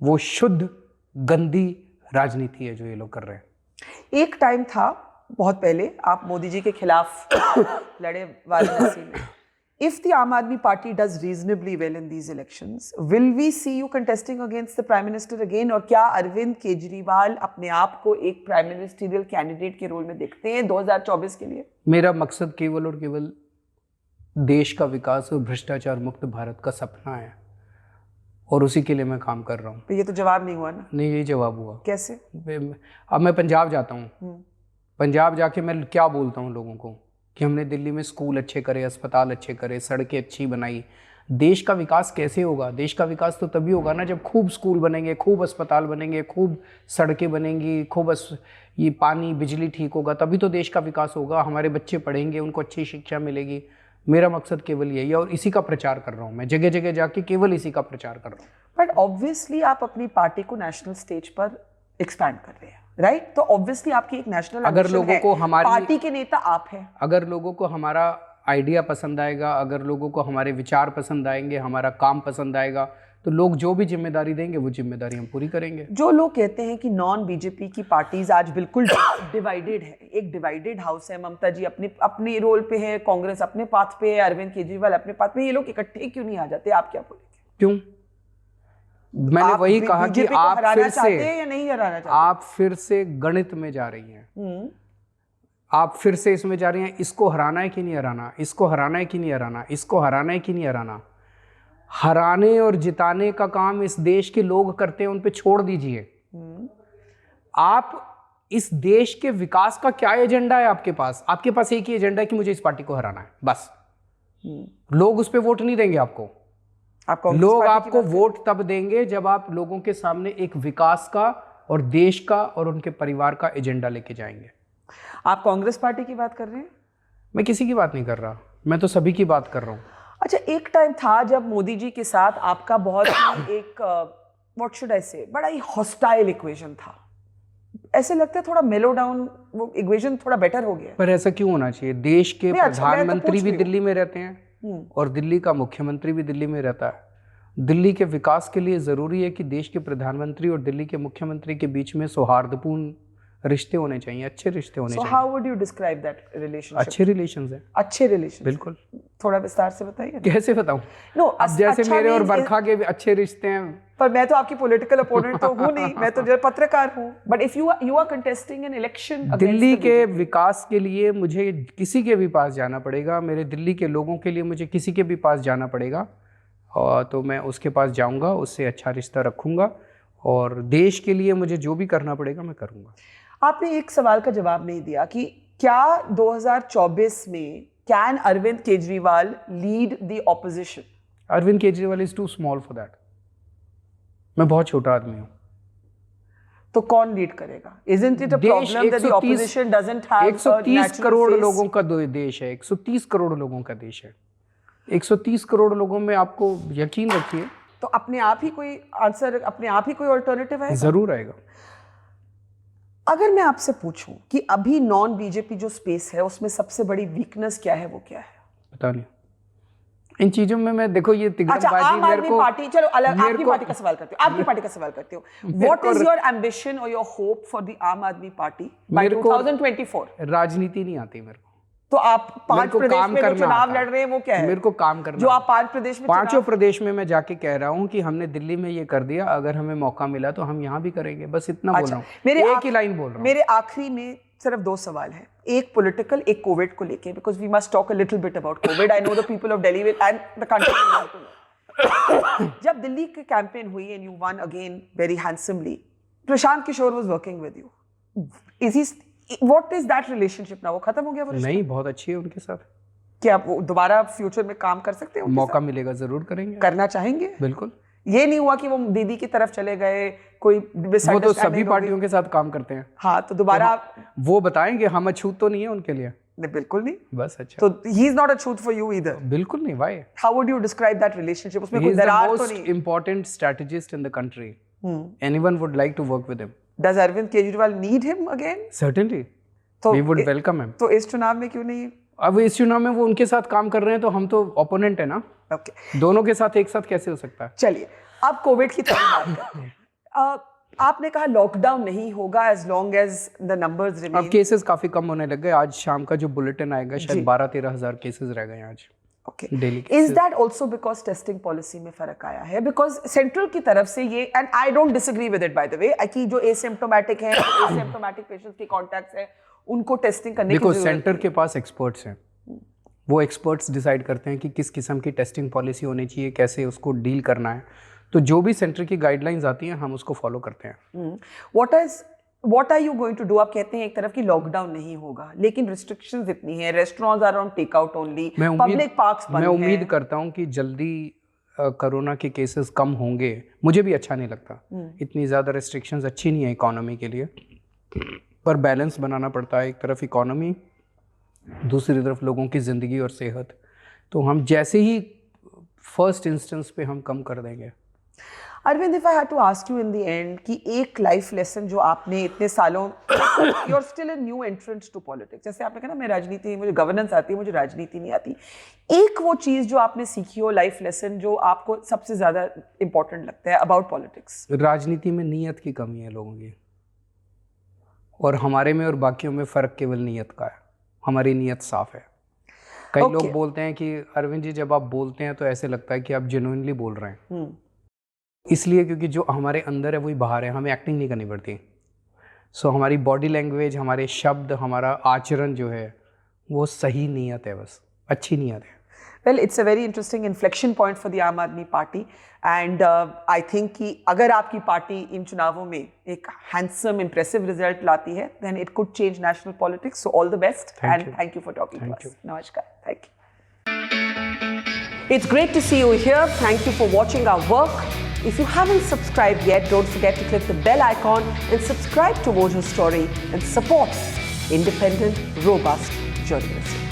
वो शुद्ध गंदी राजनीति है जो ये लोग कर रहे हैं। एक टाइम था बहुत पहले, आप मोदी जी के खिलाफ लड़े वाराणसी में। If the Aam Aadmi Party does reasonably well in these elections, will we see you contesting against the Prime Minister again? और क्या अरविंद केजरीवाल अपने आप को एक प्राइम मिनिस्टरियल कैंडिडेट के रोल में देखते हैं 2024 के लिए? मेरा मकसद केवल और केवल देश का विकास और भ्रष्टाचार मुक्त भारत का सपना है, और उसी के लिए मैं काम कर रहा हूँ। तो ये तो जवाब नहीं हुआ ना? नहीं, ये जवाब हुआ। कैसे? अब मैं पंजाब जाता हूँ, पंजाब जाके मैं क्या बोलता हूँ लोगों को कि हमने दिल्ली में स्कूल अच्छे करे, अस्पताल अच्छे करे, सड़कें अच्छी बनाई। देश का विकास कैसे होगा? देश का विकास तो तभी होगा ना जब खूब स्कूल बनेंगे, खूब अस्पताल बनेंगे, खूब सड़कें बनेंगी, खूब ये पानी बिजली ठीक होगा, तभी तो देश का विकास होगा। हमारे बच्चे पढ़ेंगे, उनको अच्छी शिक्षा मिलेगी। मेरा मकसद केवल यही है और इसी का प्रचार कर रहा हूँ मैं, जगह जगह जाके केवल इसी का प्रचार कर रहा हूँ। बट ऑब्वियसली आप अपनी पार्टी को नेशनल स्टेज पर एक्सपैंड कर रहे हैं, राइट? तो ऑब्वियसली आपकी एक नेशनल, अगर लोगों को हमारी पार्टी के नेता आप हैं, अगर लोगों को हमारा आइडिया पसंद आएगा, अगर लोगों को हमारे विचार पसंद आएंगे, हमारा काम पसंद आएगा, तो लोग जो भी जिम्मेदारी देंगे वो जिम्मेदारी हम पूरी करेंगे। जो लोग कहते हैं कि नॉन बीजेपी की पार्टीज आज बिल्कुल डिवाइडेड है, एक डिवाइडेड हाउस है, ममता जी अपने रोल पे है, कांग्रेस अपने पाथ पे है, अरविंद केजरीवाल अपने पाथ पे, ये लोग इकट्ठे क्यों नहीं आ जाते? आप क्या बोलेंगे? क्यों? मैंने वही कहा कि आप फिर से, या नहीं हराना चाहते? आप फिर से गणित में जा रही हैं। आप फिर से इसमें जा रही हैं, इसको हराना है कि नहीं हराना, इसको हराना है कि नहीं हराना, इसको हराना है कि नहीं हराना। हराने और जिताने का काम इस देश के लोग करते हैं, उन पे छोड़ दीजिए। आप इस देश के विकास का क्या एजेंडा है आपके पास? आपके पास एक ही एजेंडा है कि मुझे इस पार्टी को हराना है, बस। लोग उस पे वोट नहीं देंगे आपको। लोग आपको वोट तब देंगे जब आप लोगों के सामने एक विकास का और देश का और उनके परिवार का एजेंडा लेके जाएंगे। आप कांग्रेस पार्टी की बात कर रहे हैं? मैं किसी की बात नहीं कर रहा, मैं तो सभी की बात कर रहा हूँ। अच्छा, एक टाइम था जब मोदी जी के साथ आपका बहुत ही एक व्हाट शुड आई से, बड़ा ही हॉस्टाइल इक्वेशन था। ऐसे लगता है थोड़ा मेलो डाउन, वो इक्वेशन थोड़ा बेटर हो गया। पर ऐसा क्यों होना चाहिए? देश के प्रधानमंत्री भी दिल्ली में रहते हैं और दिल्ली का मुख्यमंत्री भी दिल्ली में रहता है। दिल्ली के विकास के लिए जरूरी है कि देश के प्रधानमंत्री और दिल्ली के मुख्यमंत्री के बीच में सौहार्दपूर्ण रिश्ते होने चाहिए, अच्छे रिश्ते होने चाहिए। So how would you describe that relationship? अच्छे रिलेशंस हैं। अच्छे रिलेशन, बिल्कुल। थोड़ा विस्तार से बताइए। कैसे बताऊं? नो, अब जैसे मेरे और बरखा के भी अच्छे रिश्ते हैं। पर मैं तो आपकी पॉलिटिकल अपोनेंट तो हूं नहीं, मैं तो जो पत्रकार हूं। But if you are contesting an election, Delhi के विकास के लिए मुझे किसी के भी पास जाना पड़ेगा, मेरे दिल्ली के लोगों के लिए मुझे किसी के भी पास जाना पड़ेगा, और तो मैं उसके पास जाऊंगा, उससे अच्छा रिश्ता रखूंगा, और देश के लिए मुझे जो भी करना पड़ेगा मैं करूंगा। आपने एक सवाल का जवाब नहीं दिया कि क्या 2024 में can Arvind Kejriwal lead the opposition? Arvind Kejriwal is too small for that. मैं बहुत छोटा आदमी हूँ। तो कौन लीड करेगा? Isn't it a problem that the opposition doesn't have 130 crore लोगों का देश है, 130 करोड़ लोगों का देश है। 130 करोड़ लोगों में आपको यकीन रखिए, तो अपने आप ही कोई आंसर, अपने आप ही कोई ऑल्टरनेटिव है? जरूर आएगा। अगर मैं आपसे पूछूं कि अभी नॉन बीजेपी जो स्पेस है उसमें सबसे बड़ी वीकनेस क्या है, वो क्या है? पता नहीं इन चीजों में। मैं देखो ये तिगड़मबाजी मेरे को पार्टी, चलो अलग आपकी पार्टी का सवाल करती हूँ, आपकी पार्टी का सवाल करती हूँ। व्हाट इज योर एम्बिशन और योर होप फॉर द आम आदमी पार्टी बाय 2024? राजनीति नहीं आती मेरे को। तो आप 5 प्रदेश में जो चुनाव लड़ रहे हैं वो क्या है? मेरे को काम करना, जो आप 5 प्रदेश में, 5 प्रदेश में मैं जाके कह रहा हूँ कि हमने दिल्ली में ये कर दिया, अगर हमें मौका मिला तो हम यहाँ भी करेंगे, बस इतना बोल रहा हूँ। एक ही लाइन बोल रहा हूँ। मेरे आखिरी में सिर्फ 2 सवाल है, एक पॉलिटिकल, एक कोविड को लेके, because we must talk a little bit about covid. I know the people of Delhi will and the country will want to know. जब दिल्ली की कैंपेन हुई and you won again very handsomely, Prashant Kishor was working with you. Is he, what is that relationship now? वो खत्म हो गया वो? नहीं, बहुत अच्छी है उनके साथ। क्या आप दोबारा फ्यूचर में काम कर सकते हैं? मौका मिलेगा जरूर करेंगे। करना चाहेंगे? बिल्कुल। ये नहीं हुआ कि वो दीदी की तरफ चले गए, कोई वो तो सभी पार्टियों के साथ काम करते हैं। हाँ, तो दोबारा वो बताएंगे, हम अछूत तो नहीं है उनके लिए। नहीं, बिल्कुल नहीं। बस अच्छा, तो ही इज नॉट अ छूत फॉर यू ईदर? बिल्कुल नहीं। Why? How would you describe that relationship? उसमें कोई दरार तो नहीं? Important strategist in the country, anyone would like to work with him. Does Arvind Kejriwal need him again? Certainly, तो we would welcome him. तो इस चुनाव में क्यों नहीं? अब इस चुनाव में वो उनके साथ काम कर रहे हैं, तो हम तो ओपोनेंट है ना। ओके, दोनों के साथ एक साथ कैसे हो सकता है? चलिए, अब कोविड की तरफ बात करते हैं। आपने कहा लॉकडाउन नहीं होगा as long as the numbers remain। अब केसेस काफी कम होने लग गए। आज शाम का जो बुलेटिन आएगा, शायद 12-13 हजार केसेस रह गए आज। Okay. Is that also because testing policy में फर्क आया है? Because सेंट्रल की तरफ से ये, and I don't disagree with it by the way, कि जो asymptomatic हैं, asymptomatic patients के contacts हैं, उनको टेस्टिंग करने की जरूरत है। सेंटर के पास एक्सपर्ट्स हैं, वो एक्सपर्ट्स डिसाइड करते हैं कि किस किस्म की टेस्टिंग पॉलिसी होनी चाहिए, कैसे उसको डील करना है। तो जो भी सेंटर की गाइडलाइंस आती हैं हम उसको फॉलो करते हैं। What are you going to do? आप कहते हैं एक तरफ की लॉकडाउन नहीं होगा, लेकिन रिस्ट्रिक्शंस इतनी हैं, restaurants are on take out only, public parks बंद हैं। मैं उम्मीद करता हूं कि जल्दी कोरोना के केसेस कम होंगे। मुझे भी अच्छा नहीं लगता, इतनी ज़्यादा रिस्ट्रिक्शंस अच्छी नहीं है इकोनॉमी के लिए, पर बैलेंस बनाना पड़ता है। एक तरफ इकोनॉमी, दूसरी तरफ लोगों की ज़िंदगी और सेहत। तो हम जैसे ही फर्स्ट इंस्टेंस पे हम कम कर देंगे। Arvind, if I had to ask you in the end कि एक लाइफ लेसन जो आपने इतने सालों, you are still a new entrant to politics, जैसे आपने कहा ना मैं राजनीति, मुझे गवर्नेंस आती है, मुझे राजनीति नहीं आती, एक वो चीज़ जो आपने सीखी हो, लाइफ लेसन जो आपको सबसे ज़्यादा इंपॉर्टेंट लगता है अबाउट पॉलिटिक्स? राजनीति में नीयत की कमी है लोगों की, और हमारे में और बाकियों में फ़र्क केवल नीयत का है। हमारी नीयत साफ है। कई लोग बोलते हैं कि अरविंद जी जब आप बोलते हैं तो ऐसे लगता है कि आप जेन्युइनली बोल रहे हैं। इसलिए क्योंकि जो हमारे अंदर है वही बाहर है, हमें एक्टिंग नहीं करनी पड़ती। सो हमारी बॉडी लैंग्वेज, हमारे शब्द, हमारा आचरण जो है वो सही नीयत है, बस अच्छी नीयत है। Well, it's a very interesting inflection point for the Aam Aadmi Party, and I think कि अगर आपकी पार्टी इन चुनावों में एक handsome, impressive result लाती है, then it could change national politics. So all the best, and thank you for talking to us. Namaskar. Thank you. It's great to see you here. Thank you for watching our work. If you haven't subscribed yet, don't forget to click the bell icon and subscribe to Mojo Story and support independent, robust journalism.